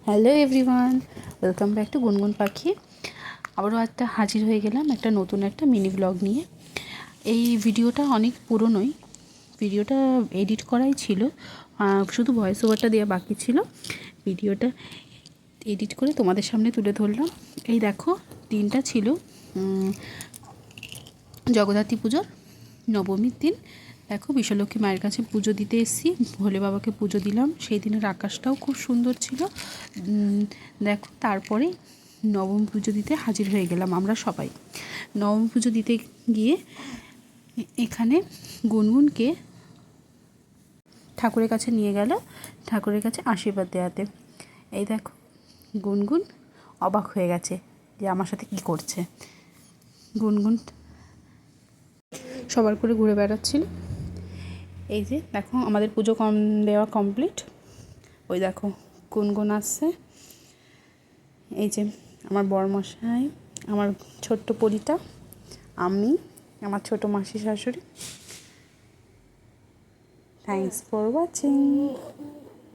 Hello everyone, welcome back to গুনগুন পাখি। আবারও একটা হাজির হয়ে গেলাম একটা নতুন একটা মিনি ব্লগ নিয়ে। এই ভিডিওটা অনেক পুরনোই, ভিডিওটা এডিট করাই ছিল, শুধু ভয়েস ওভারটা দেওয়া বাকি ছিল। ভিডিওটা এডিট করে তোমাদের সামনে তুলে ধরলাম। এই দেখো, দিনটা ছিল জগদ্ধাত্রী পুজোর নবমীর দিন। দেখো, বিশ্বলক্ষ্মী মায়ের কাছে পুজো দিতে এসেছি, ভোলে বাবাকে পুজো দিলাম। সেই দিনের আকাশটাও খুব সুন্দর ছিল। দেখো, তারপরে নবমী পুজো দিতে হাজির হয়ে গেলাম আমরা সবাই। নবমী পুজো দিতে গিয়ে এখানে গুনগুনকে ঠাকুরের কাছে নিয়ে গেল, ঠাকুরের কাছে আশীর্বাদ দেওয়াতে। এই দেখো, গুনগুন অবাক হয়ে গেছে যে আমার সাথে কী করছে। গুনগুন সবার করে ঘুরে বেড়াচ্ছিল। এই যে দেখো, আমাদের পুজো দেওয়া কমপ্লিট। ওই দেখো, গুনগুন আসছে। এই যে আমার বরমশাই, আমার ছোট্ট পরিটা, আমি, আমার ছোটো মাসি শাশুড়ি। Thanks for watching.